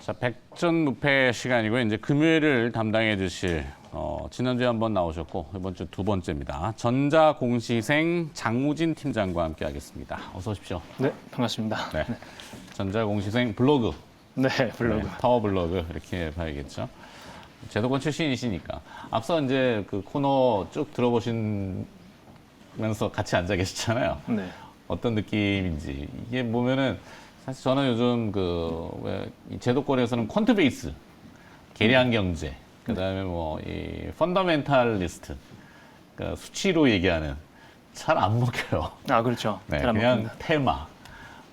자, 백전무패 시간이고 이제 금요일을 담당해 주실 지난주에 한번 나오셨고 이번 주 두 번째입니다. 전자공시생 장우진 팀장과 함께 하겠습니다. 어서 오십시오. 네, 반갑습니다. 네. 전자공시생 블로그. 네, 블로그. 네, 파워 블로그 이렇게 봐야겠죠. 제도권 출신이시니까 앞서 이제 그 코너 쭉 들어보시면서 같이 앉아 계시잖아요. 네. 어떤 느낌인지 이게 보면은 사실 저는 요즘 이 제도권에서는 퀀트 베이스, 계량 경제, 그다음에 뭐 이 펀더멘탈리스트, 그러니까 수치로 얘기하는 잘 안 먹혀요. 아, 그렇죠. 네, 잘 안 그냥 먹힙니다. 테마,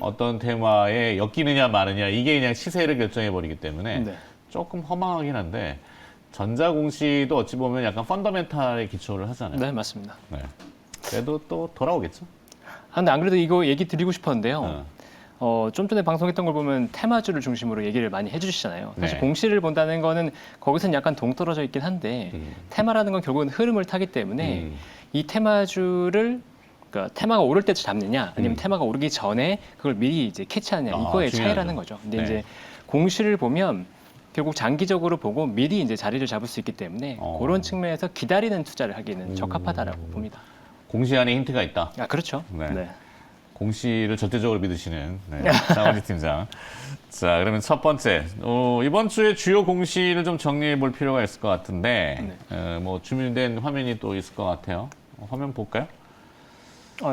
어떤 테마에 엮이느냐 마느냐 이게 그냥 시세를 결정해 버리기 때문에 네. 조금 허망하긴 한데 전자공시도 어찌 보면 약간 펀더멘탈에 기초를 하잖아요. 네, 맞습니다. 네. 그래도 또 돌아오겠죠. 아, 근데 안 그래도 이거 얘기 드리고 싶었는데요. 좀 전에 방송했던 걸 보면 테마주를 중심으로 얘기를 많이 해주시잖아요. 사실 네. 공시를 본다는 거는 거기서는 약간 동떨어져 있긴 한데 테마라는 건 결국은 흐름을 타기 때문에 이 테마주를 그러니까 테마가 오를 때 잡느냐 아니면 테마가 오르기 전에 그걸 미리 이제 캐치하느냐 이거의 중요하죠. 차이라는 거죠. 근데 네. 이제 공시를 보면 결국 장기적으로 보고 미리 이제 자리를 잡을 수 있기 때문에 그런 측면에서 기다리는 투자를 하기에는 적합하다라고 봅니다. 공시 안에 힌트가 있다. 아, 그렇죠. 네. 네. 공시를 절대적으로 믿으시는 장원지 팀장. 자, 그러면 첫 번째. 이번 주에 주요 공시를 좀 정리해 볼 필요가 있을 것 같은데, 뭐 준비된 화면이 또 있을 것 같아요. 화면 볼까요?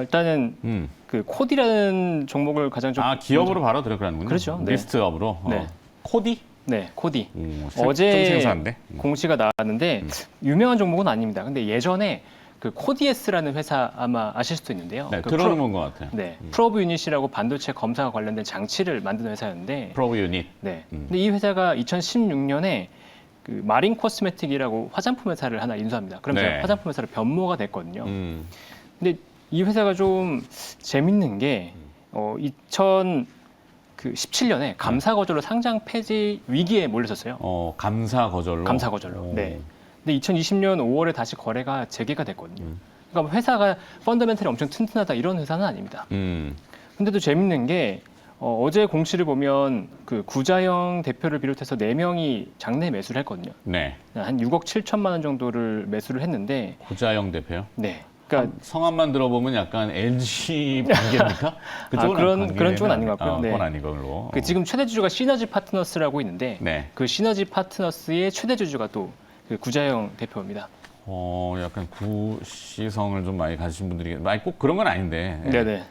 일단은 그 코디라는 종목을 가장 좀 기업으로 바로 들어가는군요. 그렇죠. 네. 리스트업으로. 네. 코디? 네, 코디. 좀 어제 생소한데? 공시가 나왔는데 유명한 종목은 아닙니다. 근데 예전에 그 코디에스라는 회사 아마 아실 수도 있는데요. 네, 그 들어는 본 것 같아요. 네, 프로브 유닛이라고 반도체 검사와 관련된 장치를 만드는 회사였는데, 프로브 유닛. 네. 근데 이 회사가 2016년에 그 마린 코스메틱이라고 화장품 회사를 하나 인수합니다. 그러면서 네. 화장품 회사로 변모가 됐거든요. 근데 이 회사가 좀 재밌는 게 2017년에 감사 거절로 상장 폐지 위기에 몰렸었어요. 감사 거절로. 감사 거절로. 네. 근데 2020년 5월에 다시 거래가 재개가 됐거든요. 그러니까 회사가 펀더멘털이 엄청 튼튼하다 이런 회사는 아닙니다. 근데도 재밌는 게 어제 공시를 보면 그 구자영 대표를 비롯해서 4명이 장내 매수를 했거든요. 네. 한 6억 7천만 원 정도를 매수를 했는데, 구자영 대표요? 네. 그러니까 성함만 들어보면 약간 LG 관계입니까? 그런 쪽은 아닌 것 같고요. 네. 그건 아닌 걸로. 지금 최대 주주가 시너지 파트너스라고 있는데, 네. 그 시너지 파트너스의 최대 주주가 또 그 구자영 대표입니다. 약간 구시성을 좀 많이 가지신 분들이, 꼭 그런 건 아닌데. 네네.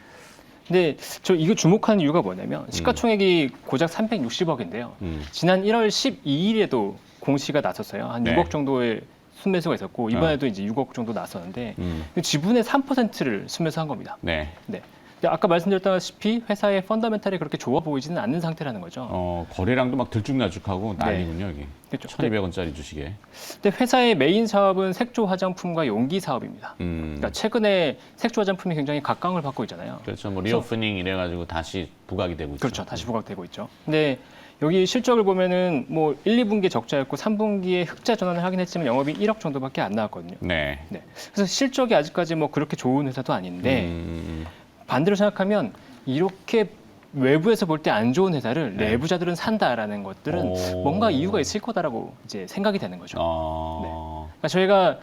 근데 저 이거 주목하는 이유가 뭐냐면 시가총액이 고작 360억인데요. 지난 1월 12일에도 공시가 났었어요. 한 네. 6억 정도의 순매수가 있었고 이번에도 이제 6억 정도 났었는데 지분의 3%를 순매수한 겁니다. 네. 네. 근데 아까 말씀드렸다시피 회사의 펀더멘탈이 그렇게 좋아 보이지는 않는 상태라는 거죠. 거래량도 막 들쭉날쭉하고 난리군요, 여기. 그렇죠. 1,200원짜리 주식에. 근데 회사의 메인 사업은 색조 화장품과 용기 사업입니다. 그러니까 최근에 색조 화장품이 굉장히 각광을 받고 있잖아요. 그렇죠. 뭐 리오프닝 이래가지고 다시 부각이 되고 있죠. 그렇죠. 다시 부각되고 있죠. 근데 여기 실적을 보면은 뭐 1, 2분기에 적자였고 3분기에 흑자 전환을 하긴 했지만 영업이 1억 정도밖에 안 나왔거든요. 네. 네. 그래서 실적이 아직까지 뭐 그렇게 좋은 회사도 아닌데 반대로 생각하면 이렇게 외부에서 볼 때 안 좋은 회사를 내부자들은 산다라는 것들은 뭔가 이유가 있을 거다라고 이제 생각이 되는 거죠. 그러니까 저희가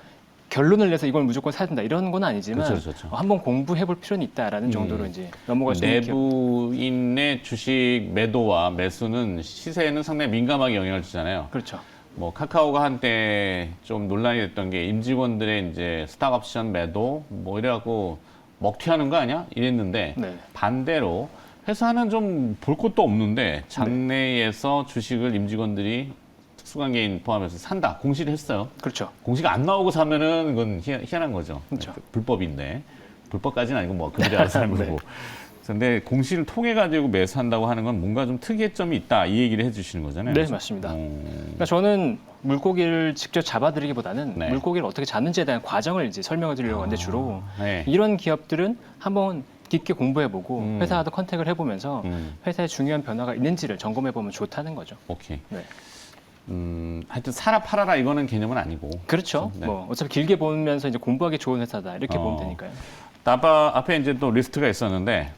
결론을 내서 이걸 무조건 사야 된다 이런 건 아니지만 그렇죠. 한번 공부해 볼 필요는 있다라는 정도로 이제 넘어갈 수 있는 내부인의 주식 매도와 매수는 시세에는 상당히 민감하게 영향을 주잖아요. 그렇죠. 뭐 카카오가 한때 좀 논란이 됐던 게 임직원들의 이제 스탁 옵션 매도 뭐 이래갖고 먹튀하는 거 아니야? 이랬는데 네. 반대로 회사는 좀 볼 것도 없는데 장내에서 주식을 임직원들이 특수관계인 포함해서 산다 공시를 했어요. 그렇죠. 공시가 안 나오고 사면은 이건 희한한 거죠. 그렇죠. 불법인데 불법까지는 아니고 뭐 그들이 알아서 하는 거고. 근데 공시를 통해 가지고 매수한다고 하는 건 뭔가 좀 특이점이 있다 이 얘기를 해주시는 거잖아요. 네, 맞습니다. 그러니까 저는 물고기를 직접 잡아드리기보다는 물고기를 어떻게 잡는지에 대한 과정을 이제 설명을 드리려고 하는데 주로 이런 기업들은 한번 깊게 공부해보고 회사와도 컨택을 해보면서 회사에 중요한 변화가 있는지를 점검해보면 좋다는 거죠. 오케이. 네. 하여튼 사라 팔아라 이거는 개념은 아니고. 그렇죠. 네. 뭐 어차피 길게 보면서 이제 공부하기 좋은 회사다 이렇게 보면 되니까요. 앞에 이제 또 리스트가 있었는데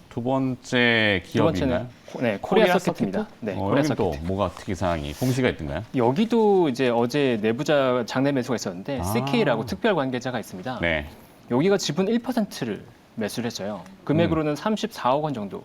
두 번째 기업인가요? 네, 코리아 서킷입니다. 네, 코리아 여기 서킷. 또 뭐가 특이사항이 공시가 있던가요? 여기도 이제 어제 내부자 장내 매수가 있었는데 아. CK라고 특별 관계자가 있습니다. 네, 여기가 지분 1%를 매수를 했어요. 금액으로는 34억 원 정도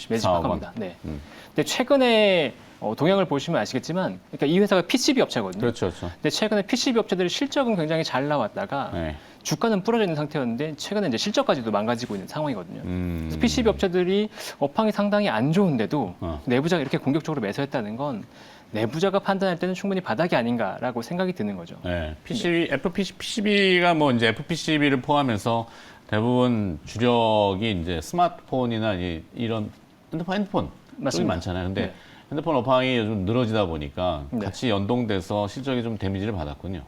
매수 34억 원. 합니다. 네. 음. 근데 최근에 동향을 보시면 아시겠지만, 그러니까 이 회사가 PCB 업체거든요. 그렇죠, 그렇죠. 근데 최근에 PCB 업체들의 실적은 굉장히 잘 나왔다가 네. 주가는 부러져 있는 상태였는데 최근에 이제 실적까지도 망가지고 있는 상황이거든요. 그래서 음. PCB 업체들이 업황이 상당히 안 좋은데도 어. 내부자가 이렇게 공격적으로 매수했다는 건 내부자가 판단할 때는 충분히 바닥이 아닌가라고 생각이 드는 거죠. 네, PCB가 뭐 이제 FPCB를 포함해서 대부분 주력이 이제 스마트폰이나 이런 핸드폰 쪽이 맞습니다. 많잖아요. 근데 네. 핸드폰 업황이 요즘 늘어지다 보니까 네. 같이 연동돼서 실적이 좀 데미지를 받았군요.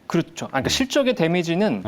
그렇죠. 그러니까 실적의 데미지는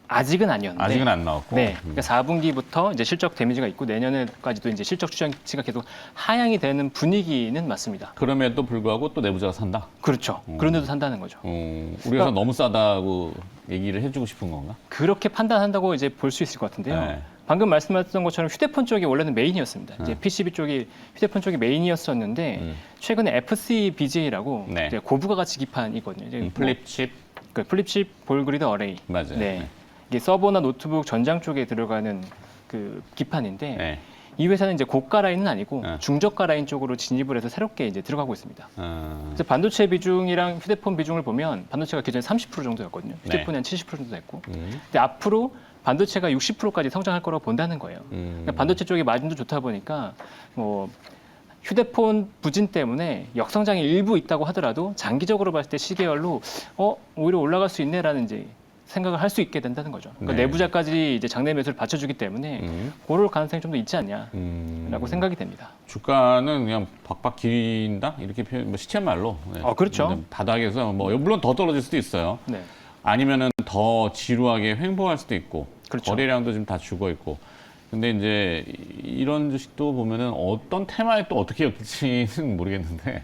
아직은 아니었는데. 아직은 안 나왔고. 네. 그러니까 4분기부터 이제 실적 데미지가 있고 내년에까지도 이제 실적 추정치가 계속 하향이 되는 분위기는 맞습니다. 그럼에도 불구하고 또 내부자가 산다. 그렇죠. 그런데도 산다는 거죠. 우리 회사 너무 싸다고 얘기를 해주고 싶은 건가? 그렇게 판단한다고 이제 볼 수 있을 것 같은데요. 네. 방금 말씀하셨던 것처럼 휴대폰 쪽이 원래는 메인이었습니다. 이제 PCB 쪽이 휴대폰 쪽이 메인이었었는데 최근에 FCBJ라고 네. 이제 고부가 가치 기판이거든요. 이제 플립칩 그 플립칩 볼그리드 어레이. 맞아요. 네. 네. 이게 서버나 노트북 전장 쪽에 들어가는 그 기판인데 네. 이 회사는 이제 고가 라인은 아니고 네. 중저가 라인 쪽으로 진입을 해서 새롭게 이제 들어가고 있습니다. 어, 그래서 반도체 비중이랑 휴대폰 비중을 보면 반도체가 기존에 30% 정도였거든요. 네. 휴대폰이 한 70% 정도 됐고. 근데 앞으로 반도체가 60%까지 성장할 거라고 본다는 거예요. 그러니까 반도체 쪽이 마진도 좋다 보니까 뭐 휴대폰 부진 때문에 역성장이 일부 있다고 하더라도 장기적으로 봤을 때 시계열로 오히려 올라갈 수 있네라는 이제 생각을 할 수 있게 된다는 거죠. 그러니까 네. 내부자까지 이제 장내 매수를 받쳐주기 때문에 그럴 가능성이 좀 더 있지 않냐라고 생각이 됩니다. 주가는 그냥 박박 기린다 이렇게 표현, 뭐 시체 말로. 네. 그렇죠. 바닥에서 뭐 물론 더 떨어질 수도 있어요. 네. 아니면은 더 지루하게 횡보할 수도 있고. 그렇죠. 거래량도 지금 다 죽어 있고. 근데 이제 이런 주식도 보면은 어떤 테마에 또 어떻게 엮일지는 모르겠는데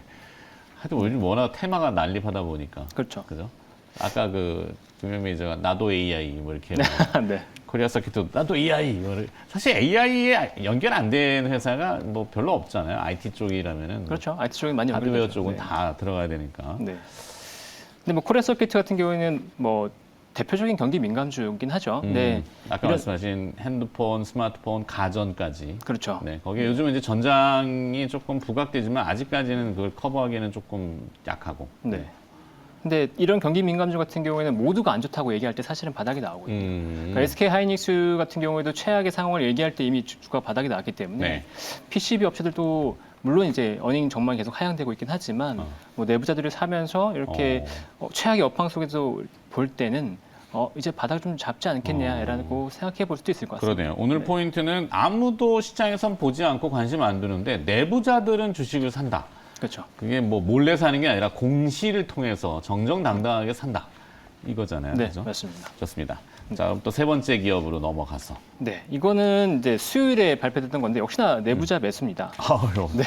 하여튼 요즘 워낙 테마가 난립하다 보니까. 그렇죠. 그죠? 아까 그 김현 매니저가 나도 AI 뭐 이렇게 네. 코리아 서킷도 나도 AI 이거를 사실 AI에 연결 안 된 회사가 뭐 별로 없잖아요. IT 쪽이라면은 그렇죠. IT 쪽은 많이 하드웨어 연결되죠. 쪽은 네. 다 들어가야 되니까. 네. 근데 뭐 코리아 서킷 같은 경우에는 뭐 대표적인 경기 민감주긴 하죠. 네. 아까 말씀하신 핸드폰, 스마트폰, 가전까지. 그렇죠. 네, 거기에 요즘은 이제 전장이 조금 부각되지만 아직까지는 그걸 커버하기에는 조금 약하고. 네. 근데 이런 경기 민감주 같은 경우에는 모두가 안 좋다고 얘기할 때 사실은 바닥이 나오거든요. 그러니까 SK 하이닉스 같은 경우에도 최악의 상황을 얘기할 때 이미 주가 바닥이 나왔기 때문에 네. PCB 업체들도 물론 이제 어닝 전망이 계속 하향되고 있긴 하지만 뭐 내부자들이 사면서 이렇게 최악의 업황 속에서 볼 때는 이제 바닥을 좀 잡지 않겠냐라고 생각해 볼 수도 있을 것 같습니다. 그러네요. 오늘 네. 포인트는 아무도 시장에선 보지 않고 관심 안 두는데 내부자들은 주식을 산다. 그렇죠. 그게 뭐 몰래 사는 게 아니라 공시를 통해서 정정당당하게 산다. 이거잖아요. 네, 그죠? 맞습니다. 좋습니다. 자, 그럼 또 세 번째 기업으로 넘어가서. 네, 이거는 이제 수요일에 발표됐던 건데 역시나 내부자 매수입니다. 아유, 네,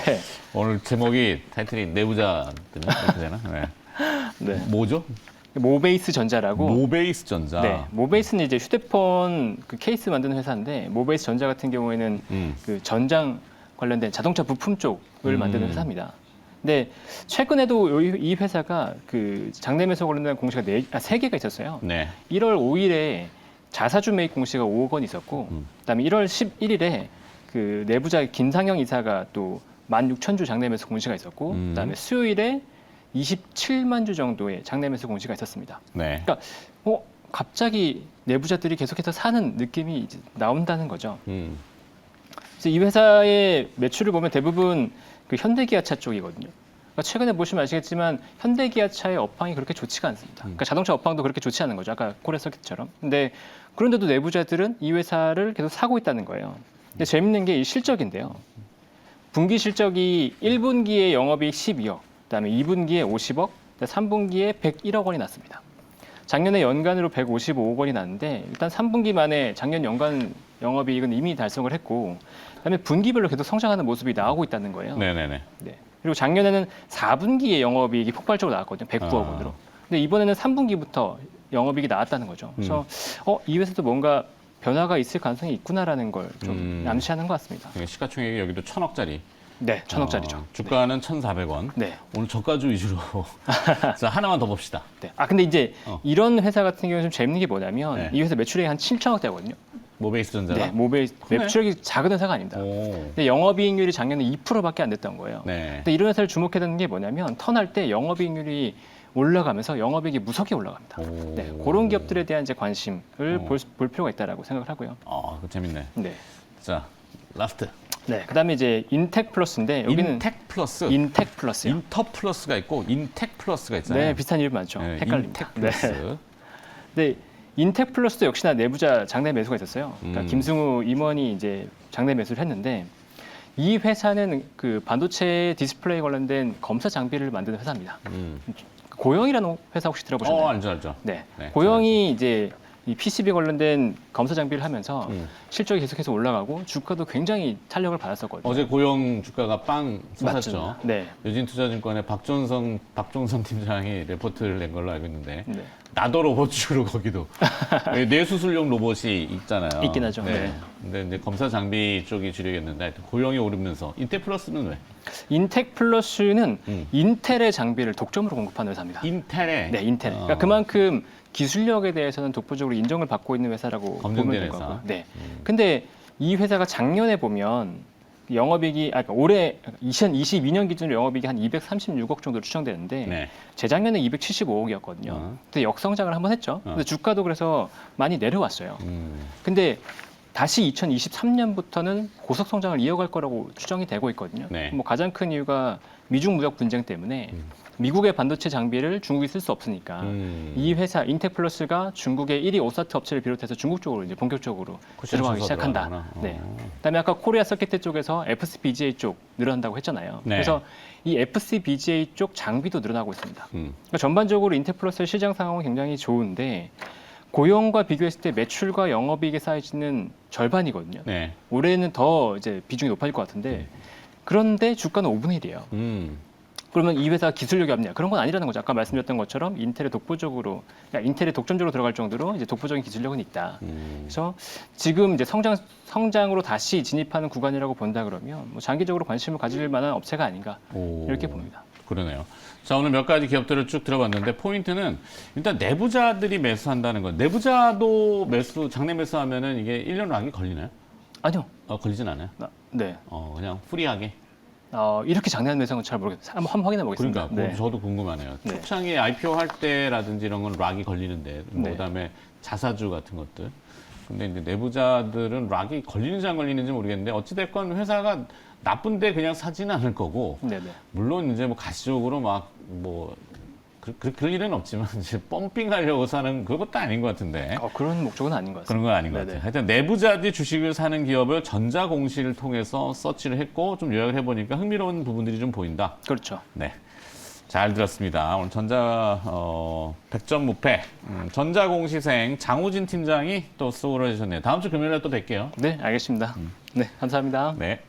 오늘 제목이 타이틀이 내부자들 이렇게 되나? 네. 네. 뭐죠? 모베이스 전자라고. 모베이스 전자. 네, 모베이스는 이제 휴대폰 그 케이스 만드는 회사인데 모베이스 전자 같은 경우에는 그 전장 관련된 자동차 부품 쪽을 만드는 회사입니다. 근데 최근에도 이 회사가 그 장내 매수 관련된 공시가 3개가 있었어요. 네. 1월 5일에 자사주 매입 공시가 5억 원 있었고, 그다음에 1월 11일에 그 내부자 김상영 이사가 또 16,000주 장내 매수 공시가 있었고, 그다음에 수요일에 27만 주 정도의 장내 매수 공시가 있었습니다. 네. 그러니까 갑자기 내부자들이 계속해서 사는 느낌이 이제 나온다는 거죠. 그래서 이 회사의 매출을 보면 대부분 그 현대기아차 쪽이거든요. 그러니까 최근에 보시면 아시겠지만 현대기아차의 업황이 그렇게 좋지가 않습니다. 그러니까 자동차 업황도 그렇게 좋지 않은 거죠. 아까 코리아 서킷처럼. 근데 그런데도 내부자들은 이 회사를 계속 사고 있다는 거예요. 근데 재밌는 게 이 실적인데요. 분기 실적이 1분기에 영업이익 12억, 그다음에 2분기에 50억, 3분기에 101억 원이 났습니다. 작년에 연간으로 155억 원이 났는데 일단 3분기 만에 작년 연간 영업이익은 이미 달성을 했고 그다음에 분기별로 계속 성장하는 모습이 나오고 있다는 거예요. 네네네. 네. 그리고 작년에는 4분기에 영업이익이 폭발적으로 나왔거든요. 109억 원으로. 근데 이번에는 3분기부터 영업이익이 나왔다는 거죠. 그래서 이 회사도 뭔가 변화가 있을 가능성이 있구나라는 걸 좀 암시하는 것 같습니다. 시가총액이 여기도 1,000억짜리. 네, 1,000억짜리죠. 주가는 1,400원. 네. 오늘 저가주 위주로. 자, 하나만 더 봅시다. 네. 아 근데 이제 이런 회사 같은 경우는 좀 재밌는 게 뭐냐면 네. 이 회사 매출액이 한 7천억대거든요. 모베이스 전자가. 네, 매출액이 작은 회사가 아닙니다. 오. 근데 영업이익률이 작년에 2%밖에 안 됐던 거예요. 네. 근데 이런 회사를 주목해야 되는 게 뭐냐면 턴할 때 영업이익률이 올라가면서 영업이익이 무섭게 올라갑니다. 오. 네, 그런 기업들에 대한 이제 관심을 볼 필요가 있다라고 생각을 하고요. 그거 재밌네. 네. 자, 라스트. 네. 그다음에 이제 인텍 플러스인데 여기는 인텍 플러스. 인텍 플러스요. 인터 플러스가 있고 인텍 플러스가 있잖아요. 네, 비슷한 이름 많죠. 네, 헷갈립니다. 인텍 플러스. 네. 인텍 플러스도 역시나 내부자 장내 매수가 있었어요. 그러니까 김승우 임원이 이제 장내 매수를 했는데 이 회사는 그 반도체 디스플레이 관련된 검사 장비를 만드는 회사입니다. 고영이라는 회사 혹시 들어보셨나요? 알죠. 네. 네, 고영이 이제 이 PCB 관련된 검사 장비를 하면서 실적이 계속해서 올라가고 주가도 굉장히 탄력을 받았었거든요. 어제 고용 주가가 빵 솟았죠. 맞습니다. 네. 유진투자증권의 박종선 팀장이 레포트를 낸 걸로 알고 있는데 네. 나도 로봇으로 거기도 뇌수술용 로봇이 있잖아요. 있긴 하죠. 네. 근데 이제 검사 장비 쪽이 주력이었는데 하여튼 고용이 오르면서 인텍 플러스는 왜? 인텍 플러스는 인텔의 장비를 독점으로 공급하는 회사입니다. 인텔에. 네, 인텔. 그러니까 그만큼 기술력에 대해서는 독보적으로 인정을 받고 있는 회사라고 보면 검증된 될 회사. 거고요. 네. 근데 이 회사가 작년에 보면 영업이익이 그러니까 올해 2022년 기준으로 영업이익이 한 236억 정도 추정되는데 네. 재작년에 275억이었거든요. 근데 역성장을 한번 했죠. 근데 주가도 그래서 많이 내려왔어요. 근데 다시 2023년부터는 고속 성장을 이어갈 거라고 추정이 되고 있거든요. 네. 뭐 가장 큰 이유가 미중 무역 분쟁 때문에 미국의 반도체 장비를 중국이 쓸 수 없으니까 이 회사 인텍플러스가 중국의 1위 오사트 업체를 비롯해서 중국 쪽으로 이제 본격적으로 들어가기 시작한다. 네. 그다음에 아까 코리아 서킷 쪽에서 FCBGA 쪽 늘어난다고 했잖아요. 네. 그래서 이 FCBGA 쪽 장비도 늘어나고 있습니다. 그러니까 전반적으로 인텍플러스의 시장 상황은 굉장히 좋은데 고용과 비교했을 때 매출과 영업이익의 사이즈는 절반이거든요. 네. 올해는 더 이제 비중이 높아질 것 같은데 그런데 주가는 5분의 1이에요. 그러면 이 회사가 기술력이 없냐? 그런 건 아니라는 거죠. 아까 말씀드렸던 것처럼 인텔의 독보적으로, 그러니까 인텔의 독점적으로 들어갈 정도로 이제 독보적인 기술력은 있다. 그래서 지금 이제 성장으로 다시 진입하는 구간이라고 본다 그러면 뭐 장기적으로 관심을 가질 만한 업체가 아닌가 이렇게 봅니다. 그러네요. 자, 오늘 몇 가지 기업들을 쭉 들어봤는데 포인트는 일단 내부자들이 매수한다는 건 내부자도 장내 매수하면은 이게 1년 락이 걸리나요? 아니요. 걸리진 않아요. 네. 그냥 프리하게. 이렇게 장내한 매수는 잘 모르겠어요. 한번 확인해 보겠습니다. 그러니까 네. 저도 궁금하네요. 네. 초창기에 IPO 할 때라든지 이런 건 락이 걸리는데 네. 그다음에 자사주 같은 것들. 근데 이제 내부자들은 락이 걸리는지 안 걸리는지 모르겠는데 어찌됐건 회사가 나쁜데 그냥 사지는 않을 거고. 네네. 물론 이제 뭐 가시적으로 막 뭐 그럴 일은 없지만 이제 펌핑하려고 사는 그것도 아닌 것 같은데. 그런 목적은 아닌 것 같습니다. 그런 건 아닌 것 같아요. 하여튼 내부자들이 주식을 사는 기업을 전자공시를 통해서 서치를 했고 좀 요약을 해보니까 흥미로운 부분들이 좀 보인다. 그렇죠. 네. 잘 들었습니다. 오늘 100점 무패 전자공시생 장우진 팀장이 또 수고를 해주셨네요. 다음 주 금요일에 또 뵐게요. 네, 알겠습니다. 네, 감사합니다. 네.